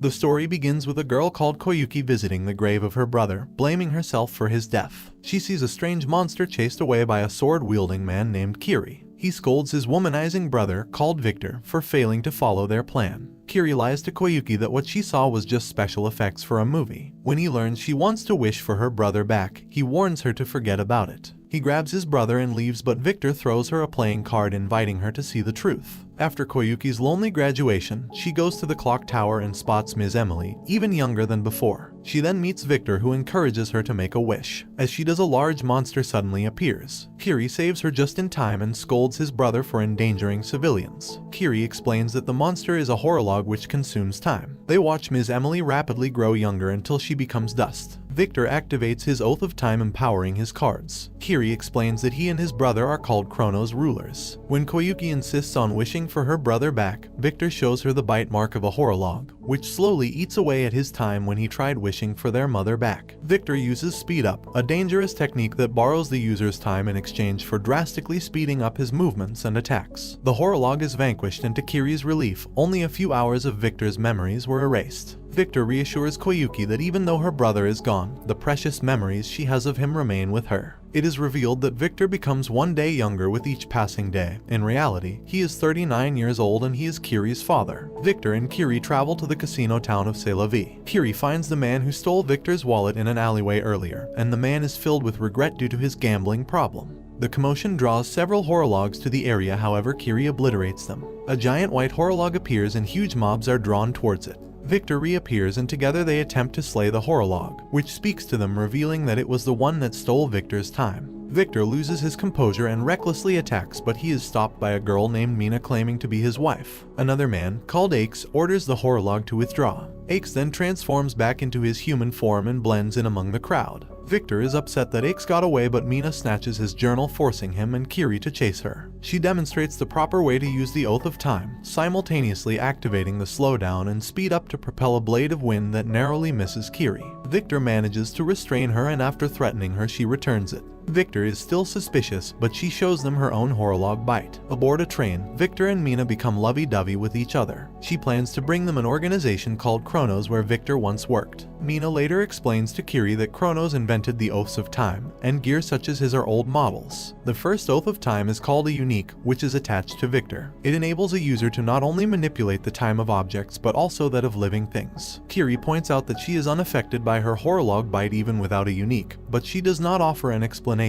The story begins with a girl called Koyuki visiting the grave of her brother, blaming herself for his death. She sees a strange monster chased away by a sword-wielding man named Kiri. He scolds his womanizing brother, called Victor, for failing to follow their plan. Kiri lies to Koyuki that what she saw was just special effects for a movie. When he learns she wants to wish for her brother back, he warns her to forget about it. He grabs his brother and leaves, but Victor throws her a playing card inviting her to see the truth. After Koyuki's lonely graduation, she goes to the clock tower and spots Ms. Emily, even younger than before. She then meets Victor, who encourages her to make a wish. As she does, a large monster suddenly appears. Kiri saves her just in time and scolds his brother for endangering civilians. Kiri explains that the monster is a horologue which consumes time. They watch Ms. Emily rapidly grow younger until she becomes dust. Victor activates his Oath of Time, empowering his cards. Kiri explains that he and his brother are called Chrono's rulers. When Koyuki insists on wishing for her brother back, Victor shows her the bite mark of a horologue, which slowly eats away at his time when he tried wishing for their mother back. Victor uses Speed Up, a dangerous technique that borrows the user's time in exchange for drastically speeding up his movements and attacks. The horologue is vanquished, and to Kiri's relief, only a few hours of Victor's memories were erased. Victor reassures Koyuki that even though her brother is gone, the precious memories she has of him remain with her. It is revealed that Victor becomes one day younger with each passing day. In reality, he is 39 years old and he is Kiri's father. Victor and Kiri travel to the casino town of C'est La Vie. Kiri finds the man who stole Victor's wallet in an alleyway earlier, and the man is filled with regret due to his gambling problem. The commotion draws several horologues to the area, however Kiri obliterates them. A giant white horologue appears and huge mobs are drawn towards it. Victor reappears and together they attempt to slay the horologue, which speaks to them, revealing that it was the one that stole Victor's time. Victor loses his composure and recklessly attacks, but he is stopped by a girl named Mina claiming to be his wife. Another man, called Aches, orders the horologue to withdraw. Aches then transforms back into his human form and blends in among the crowd. Victor is upset that Aches got away, but Mina snatches his journal, forcing him and Kiri to chase her. She demonstrates the proper way to use the Oath of Time, simultaneously activating the slowdown and speed up to propel a blade of wind that narrowly misses Kiri. Victor manages to restrain her, and after threatening her, she returns it. Victor is still suspicious, but she shows them her own horologue bite. Aboard a train, Victor and Mina become lovey-dovey with each other. She plans to bring them an organization called Chronos, where Victor once worked. Mina later explains to Kiri that Chronos invented the Oaths of Time, and gear such as his are old models. The first Oath of Time is called a Unique, which is attached to Victor. It enables a user to not only manipulate the time of objects, but also that of living things. Kiri points out that she is unaffected by her horologue bite even without a Unique, but she does not offer an explanation.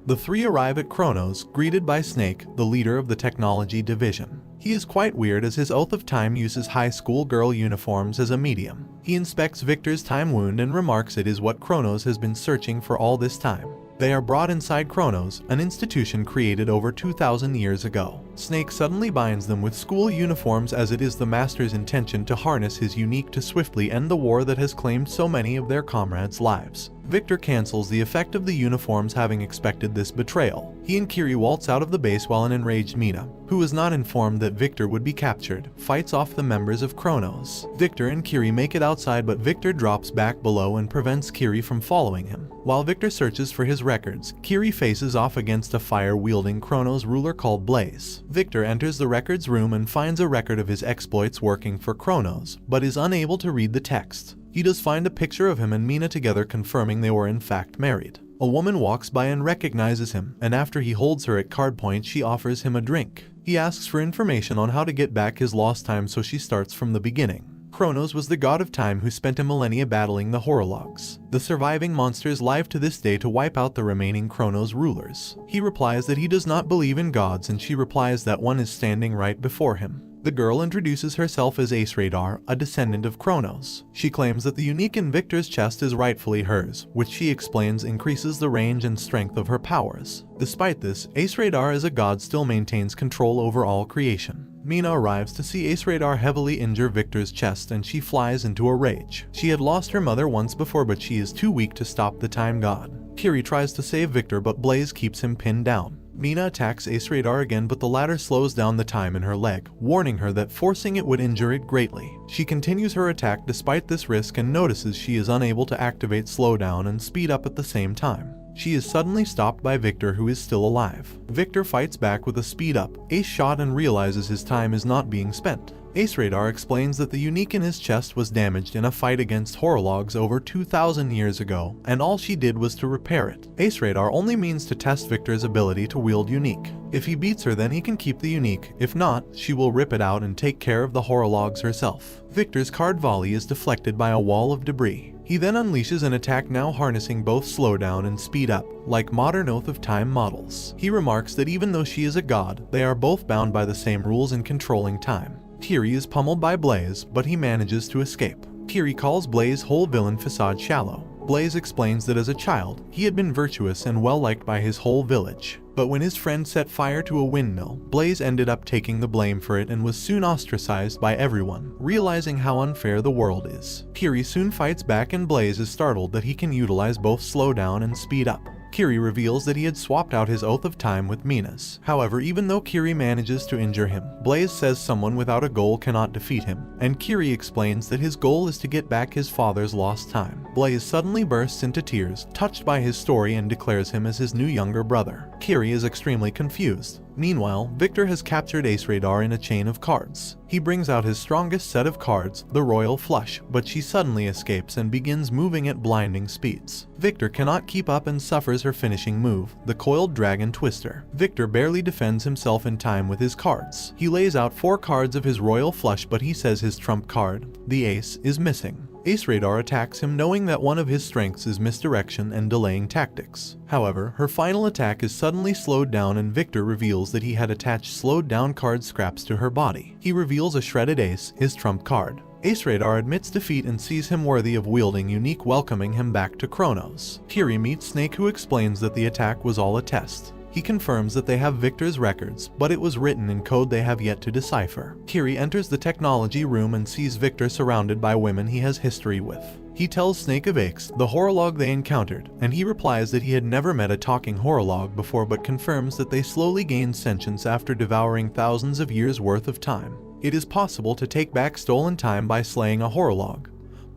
The three arrive at Chronos, greeted by Snake, the leader of the technology division. He is quite weird, as his Oath of Time uses high school girl uniforms as a medium. He inspects Victor's time wound and remarks it is what Chronos has been searching for all this time. They are brought inside Chronos, an institution created over 2,000 years ago. Snake suddenly binds them with school uniforms, as it is the master's intention to harness his Unique to swiftly end the war that has claimed so many of their comrades' lives. Victor cancels the effect of the uniforms, having expected this betrayal. He and Kiri waltz out of the base while an enraged Mina, who is not informed that Victor would be captured, fights off the members of Chronos. Victor and Kiri make it outside, but Victor drops back below and prevents Kiri from following him. While Victor searches for his records, Kiri faces off against a fire-wielding Chronos ruler called Blaze. Victor enters the records room and finds a record of his exploits working for Chronos, but is unable to read the text. He does find a picture of him and Mina together, confirming they were in fact married. A woman walks by and recognizes him, and after he holds her at card point, she offers him a drink. He asks for information on how to get back his lost time, so she starts from the beginning. Chronos was the god of time who spent a millennia battling the Horologues. The surviving monsters live to this day to wipe out the remaining Chronos rulers. He replies that he does not believe in gods, and she replies that one is standing right before him. The girl introduces herself as Ace Radar, a descendant of Chronos. She claims that the Unique in Victor's chest is rightfully hers, which she explains increases the range and strength of her powers. Despite this, Ace Radar as a god still maintains control over all creation. Mina arrives to see Ace Radar heavily injure Victor's chest, and she flies into a rage. She had lost her mother once before, but she is too weak to stop the time god. Kiri tries to save Victor, but Blaze keeps him pinned down. Mina attacks Ace Radar again, but the latter slows down the time in her leg, warning her that forcing it would injure it greatly. She continues her attack despite this risk and notices she is unable to activate slowdown and speed up at the same time. She is suddenly stopped by Victor, who is still alive. Victor fights back with a speed up, Ace shot, and realizes his time is not being spent. Ace Radar explains that the unique in his chest was damaged in a fight against Horologues over 2,000 years ago, and all she did was to repair it. Ace Radar only means to test Victor's ability to wield unique. If he beats her, then he can keep the unique. If not, she will rip it out and take care of the Horologues herself. Victor's card volley is deflected by a wall of debris. He then unleashes an attack now harnessing both slowdown and speed up, like modern Oath of Time models. He remarks that even though she is a god, they are both bound by the same rules in controlling time. Kiri is pummeled by Blaze, but he manages to escape. Kiri calls Blaze's whole villain facade shallow. Blaze explains that as a child, he had been virtuous and well liked by his whole village. But when his friend set fire to a windmill, Blaze ended up taking the blame for it and was soon ostracized by everyone, realizing how unfair the world is. Kiri soon fights back and Blaze is startled that he can utilize both slowdown and speed up. Kiri reveals that he had swapped out his Oath of Time with Mina's. However, even though Kiri manages to injure him, Blaze says someone without a goal cannot defeat him, and Kiri explains that his goal is to get back his father's lost time. Blaze suddenly bursts into tears, touched by his story, and declares him as his new younger brother. Kiri is extremely confused. Meanwhile, Victor has captured Ace Radar in a chain of cards. He brings out his strongest set of cards, the Royal Flush, but she suddenly escapes and begins moving at blinding speeds. Victor cannot keep up and suffers her finishing move, the Coiled Dragon Twister. Victor barely defends himself in time with his cards. He lays out 4 cards of his Royal Flush, but he says his trump card, the Ace, is missing. Ace Radar attacks him, knowing that one of his strengths is misdirection and delaying tactics. However, her final attack is suddenly slowed down and Victor reveals that he had attached slowed down card scraps to her body. He reveals a shredded ace, his trump card. Ace Radar admits defeat and sees him worthy of wielding unique, welcoming him back to Kronos. Kiri meets Snake, who explains that the attack was all a test. He confirms that they have Victor's records, but it was written in code they have yet to decipher. Kiri enters the technology room and sees Victor surrounded by women he has history with. He tells Snake of Aix, the Horologue they encountered, and he replies that he had never met a talking Horologue before, but confirms that they slowly gained sentience after devouring thousands of years worth of time. It is possible to take back stolen time by slaying a Horologue,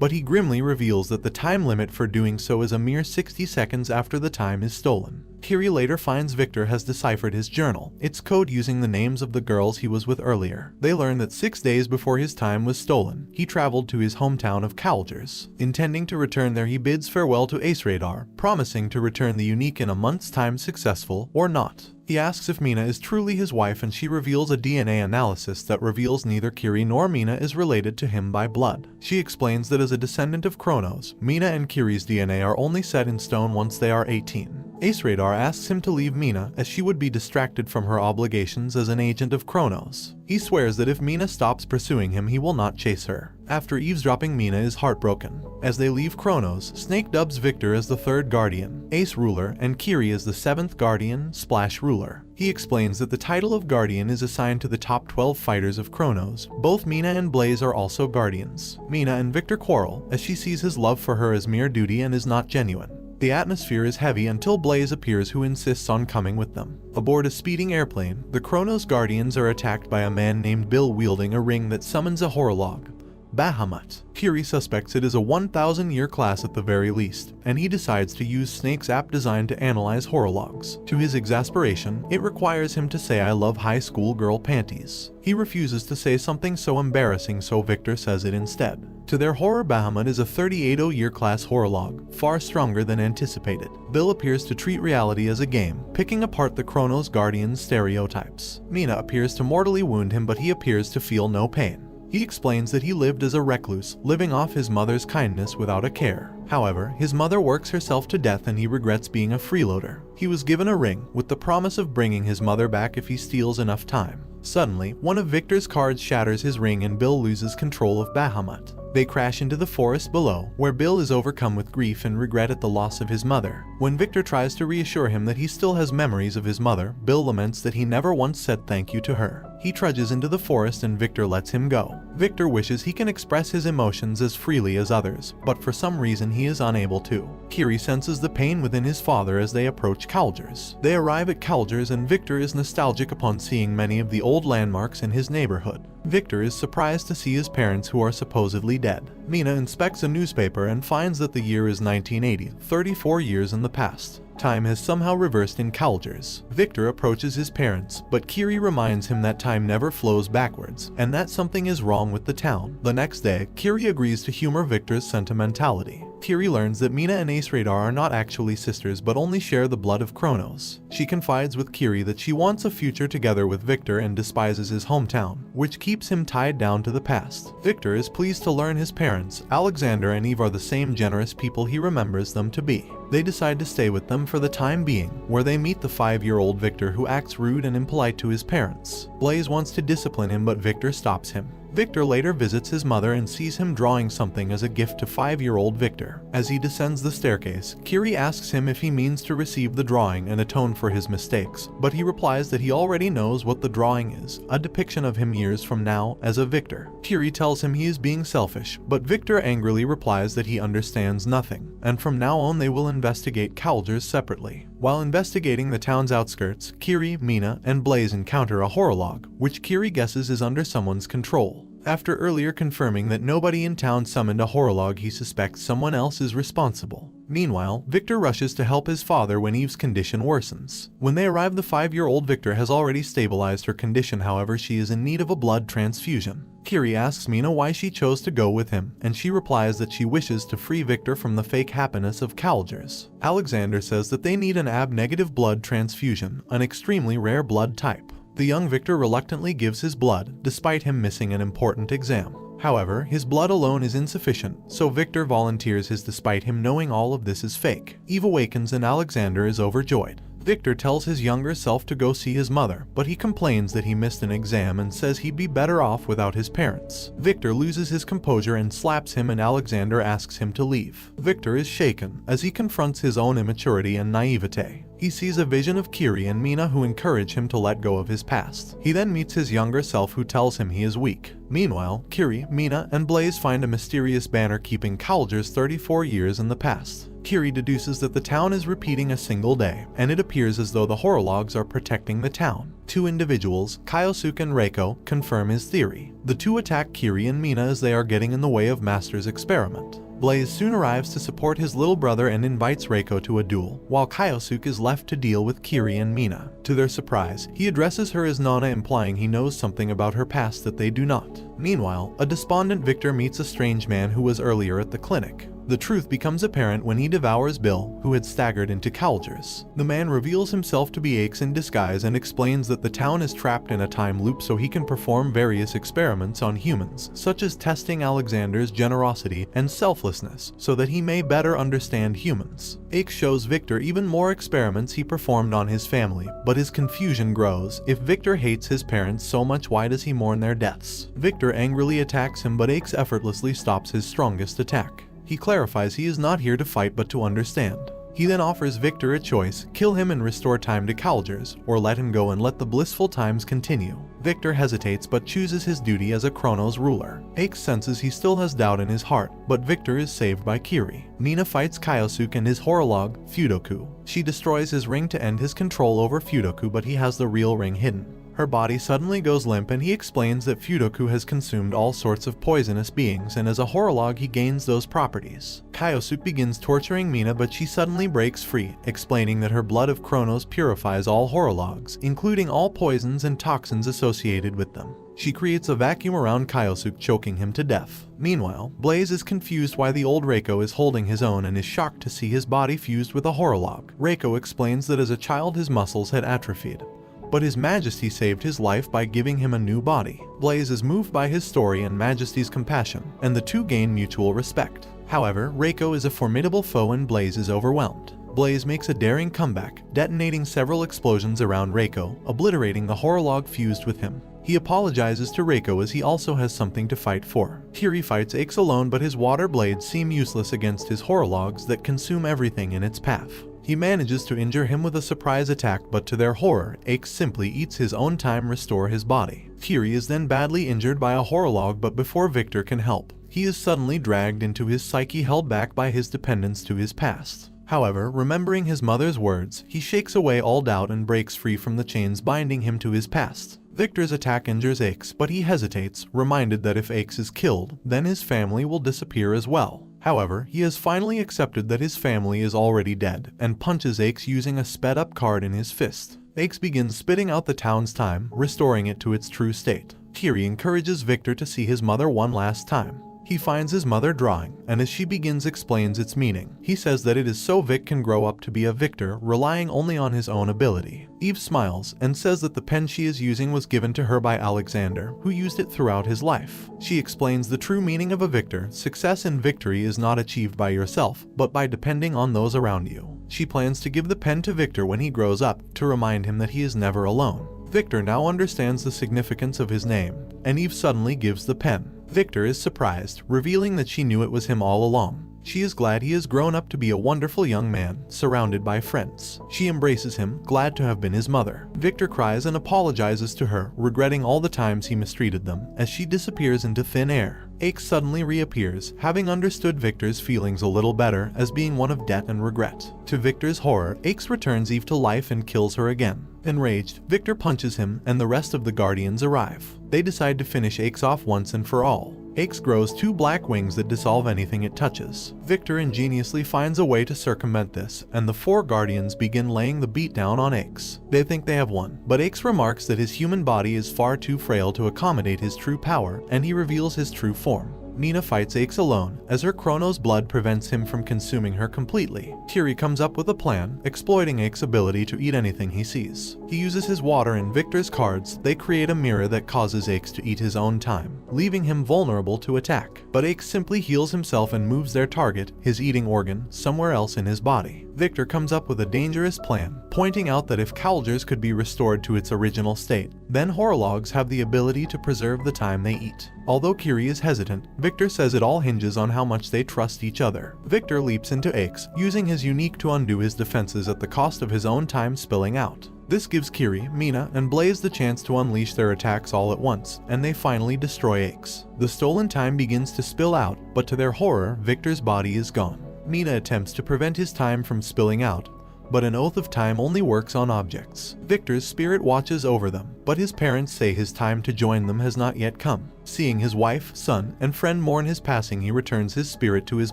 but he grimly reveals that the time limit for doing so is a mere 60 seconds after the time is stolen. Kiri later finds Victor has deciphered his journal, its code using the names of the girls he was with earlier. They learn that 6 days before his time was stolen, he traveled to his hometown of Calgers. Intending to return there, he bids farewell to Ace Radar, promising to return the unique in a month's time, successful or not. He asks if Mina is truly his wife, and she reveals a DNA analysis that reveals neither Kiri nor Mina is related to him by blood. She explains that as a descendant of Kronos, Mina and Kiri's DNA are only set in stone once they are 18. Ace Radar asks him to leave Mina, as she would be distracted from her obligations as an agent of Kronos. He swears that if Mina stops pursuing him, he will not chase her. After eavesdropping, Mina is heartbroken. As they leave Kronos, Snake dubs Victor as the 3rd Guardian, Ace Ruler, and Kiri as the 7th Guardian, Splash Ruler. He explains that the title of Guardian is assigned to the top 12 fighters of Kronos. Both Mina and Blaze are also Guardians. Mina and Victor quarrel, as she sees his love for her as mere duty and is not genuine. The atmosphere is heavy until Blaze appears, who insists on coming with them. Aboard a speeding airplane, the Kronos Guardians are attacked by a man named Bill wielding a ring that summons a Horologue, Bahamut. Kiri suspects it is a 1,000-year class at the very least, and he decides to use Snake's app designed to analyze Horologues. To his exasperation, it requires him to say "I love high school girl panties." He refuses to say something so embarrassing, so Victor says it instead. To their horror, Bahamut is a 38-year class Horologue, far stronger than anticipated. Bill appears to treat reality as a game, picking apart the Kronos Guardians' stereotypes. Mina appears to mortally wound him, but he appears to feel no pain. He explains that he lived as a recluse, living off his mother's kindness without a care. However, his mother works herself to death and he regrets being a freeloader. He was given a ring, with the promise of bringing his mother back if he steals enough time. Suddenly, one of Victor's cards shatters his ring and Bill loses control of Bahamut. They crash into the forest below, where Bill is overcome with grief and regret at the loss of his mother. When Victor tries to reassure him that he still has memories of his mother, Bill laments that he never once said thank you to her. He trudges into the forest and Victor lets him go. Victor wishes he can express his emotions as freely as others, but for some reason he is unable to. Kiri senses the pain within his father as they approach Calgers. They arrive at Calgers and Victor is nostalgic upon seeing many of the old landmarks in his neighborhood. Victor is surprised to see his parents, who are supposedly dead. Mina inspects a newspaper and finds that the year is 1980, 34 years in the past. Time has somehow reversed in Kalgers. Victor approaches his parents, but Kiri reminds him that time never flows backwards, and that something is wrong with the town. The next day, Kiri agrees to humor Victor's sentimentality. Kiri learns that Mina and Ace Radar are not actually sisters but only share the blood of Kronos. She confides with Kiri that she wants a future together with Victor and despises his hometown, which keeps him tied down to the past. Victor is pleased to learn his parents, Alexander and Eve, are the same generous people he remembers them to be. They decide to stay with them for the time being, where they meet the 5-year-old Victor, who acts rude and impolite to his parents. Blaze wants to discipline him, but Victor stops him. Victor later visits his mother and sees him drawing something as a gift to 5-year-old Victor. As he descends the staircase, Kiri asks him if he means to receive the drawing and atone for his mistakes, but he replies that he already knows what the drawing is, a depiction of him years from now as a Victor. Kiri tells him he is being selfish, but Victor angrily replies that he understands nothing, and from now on they will investigate Kalgers separately. While investigating the town's outskirts, Kiri, Mina, and Blaze encounter a horologue, which Kiri guesses is under someone's control. After earlier confirming that nobody in town summoned a horologue, he suspects someone else is responsible. Meanwhile, Victor rushes to help his father when Eve's condition worsens. When they arrive, the 5-year-old Victor has already stabilized her condition, however she is in need of a blood transfusion. Kiri asks Mina why she chose to go with him, and she replies that she wishes to free Victor from the fake happiness of Kalgers. Alexander says that they need an AB-negative blood transfusion, an extremely rare blood type. The young Victor reluctantly gives his blood, despite him missing an important exam. However, his blood alone is insufficient, so Victor volunteers his despite him knowing all of this is fake. Eve awakens and Alexander is overjoyed. Victor tells his younger self to go see his mother, but he complains that he missed an exam and says he'd be better off without his parents. Victor loses his composure and slaps him, and Alexander asks him to leave. Victor is shaken as he confronts his own immaturity and naivete. He sees a vision of Kiri and Mina who encourage him to let go of his past. He then meets his younger self who tells him he is weak. Meanwhile, Kiri, Mina, and Blaze find a mysterious banner keeping Kalgers 34 years in the past. Kiri deduces that the town is repeating a single day, and it appears as though the Horologues are protecting the town. Two individuals, Koyuki and Reiko, confirm his theory. The two attack Kiri and Mina as they are getting in the way of Master's experiment. Blaze soon arrives to support his little brother and invites Reiko to a duel, while Koyuki is left to deal with Kiri and Mina. To their surprise, he addresses her as Nana, implying he knows something about her past that they do not. Meanwhile, a despondent Victor meets a strange man who was earlier at the clinic. The truth becomes apparent when he devours Bill, who had staggered into Kalgers. The man reveals himself to be Aches in disguise and explains that the town is trapped in a time loop so he can perform various experiments on humans, such as testing Alexander's generosity and selflessness, so that he may better understand humans. Aches shows Victor even more experiments he performed on his family, but his confusion grows. If Victor hates his parents so much, why does he mourn their deaths? Victor angrily attacks him, but Aches effortlessly stops his strongest attack. He clarifies he is not here to fight but to understand. He then offers Victor a choice: kill him and restore time to Kalgers, or let him go and let the blissful times continue. Victor hesitates but chooses his duty as a Kronos ruler. Aches senses he still has doubt in his heart, but Victor is saved by Kiri. Mina fights Koyuki and his horologue, Fudoku. She destroys his ring to end his control over Fudoku, but he has the real ring hidden. Her body suddenly goes limp and he explains that Fudoku has consumed all sorts of poisonous beings, and as a horologue he gains those properties. Koyuki begins torturing Mina, but she suddenly breaks free, explaining that her blood of Kronos purifies all horologues, including all poisons and toxins associated with them. She creates a vacuum around Koyuki, choking him to death. Meanwhile, Blaze is confused why the old Reiko is holding his own and is shocked to see his body fused with a horologue. Reiko explains that as a child his muscles had atrophied, but His Majesty saved his life by giving him a new body. Blaze is moved by his story and Majesty's compassion, and the two gain mutual respect. However, Reiko is a formidable foe and Blaze is overwhelmed. Blaze makes a daring comeback, detonating several explosions around Reiko, obliterating the horologue fused with him. He apologizes to Reiko as he also has something to fight for. Kiri fights Aches alone, but his water blades seem useless against his horologues that consume everything in its path. He manages to injure him with a surprise attack, but to their horror, Aches simply eats his own time restore his body. Kiri is then badly injured by a horologue, but before Victor can help, he is suddenly dragged into his psyche, held back by his dependence to his past. However, remembering his mother's words, he shakes away all doubt and breaks free from the chains binding him to his past. Victor's attack injures Aix, but he hesitates, reminded that if Aix is killed, then his family will disappear as well. However, he has finally accepted that his family is already dead, and punches Aix using a sped-up card in his fist. Aix begins spitting out the town's time, restoring it to its true state. Kiri encourages Victor to see his mother one last time. He finds his mother drawing, and as she begins explains its meaning. He says that it is so Vic can grow up to be a victor, relying only on his own ability. Eve smiles and says that the pen she is using was given to her by Alexander, who used it throughout his life. She explains the true meaning of a victor. Success and victory is not achieved by yourself, but by depending on those around you. She plans to give the pen to Victor when he grows up, to remind him that he is never alone. Victor now understands the significance of his name, and Eve suddenly gives the pen. Victor is surprised, revealing that she knew it was him all along. She is glad he has grown up to be a wonderful young man, surrounded by friends. She embraces him, glad to have been his mother. Victor cries and apologizes to her, regretting all the times he mistreated them, as she disappears into thin air. Aix suddenly reappears, having understood Victor's feelings a little better as being one of debt and regret. To Victor's horror, Aix returns Eve to life and kills her again. Enraged, Victor punches him, and the rest of the Guardians arrive. They decide to finish Aix off once and for all. Aix grows 2 black wings that dissolve anything it touches. Victor ingeniously finds a way to circumvent this, and the 4 Guardians begin laying the beat down on Aix. They think they have won, but Aix remarks that his human body is far too frail to accommodate his true power, and he reveals his true form. Nina fights Aix alone, as her Chronos blood prevents him from consuming her completely. Kiri comes up with a plan, exploiting Aix's ability to eat anything he sees. He uses his water and Victor's cards. They create a mirror that causes Aix to eat his own time, leaving him vulnerable to attack. But Aix simply heals himself and moves their target, his eating organ, somewhere else in his body. Victor comes up with a dangerous plan, pointing out that if Calger's could be restored to its original state, then Horologues have the ability to preserve the time they eat. Although Kiri is hesitant, Victor says it all hinges on how much they trust each other. Victor leaps into Aix, using his unique to undo his defenses at the cost of his own time spilling out. This gives Kiri, Mina, and Blaze the chance to unleash their attacks all at once, and they finally destroy Aix. The stolen time begins to spill out, but to their horror, Victor's body is gone. Mina attempts to prevent his time from spilling out, but an oath of time only works on objects. Victor's spirit watches over them, but his parents say his time to join them has not yet come. Seeing his wife, son, and friend mourn his passing, he returns his spirit to his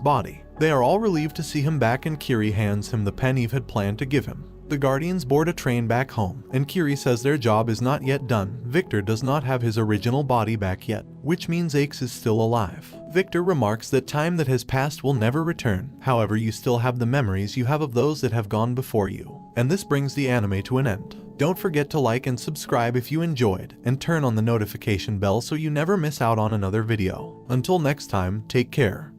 body. They are all relieved to see him back, and Kiri hands him the pen Eve had planned to give him. The Guardians board a train back home, and Kiri says their job is not yet done. Victor does not have his original body back yet, which means Aix is still alive. Victor remarks that time that has passed will never return. However, you still have the memories you have of those that have gone before you. And this brings the anime to an end. Don't forget to like and subscribe if you enjoyed, and turn on the notification bell so you never miss out on another video. Until next time, take care.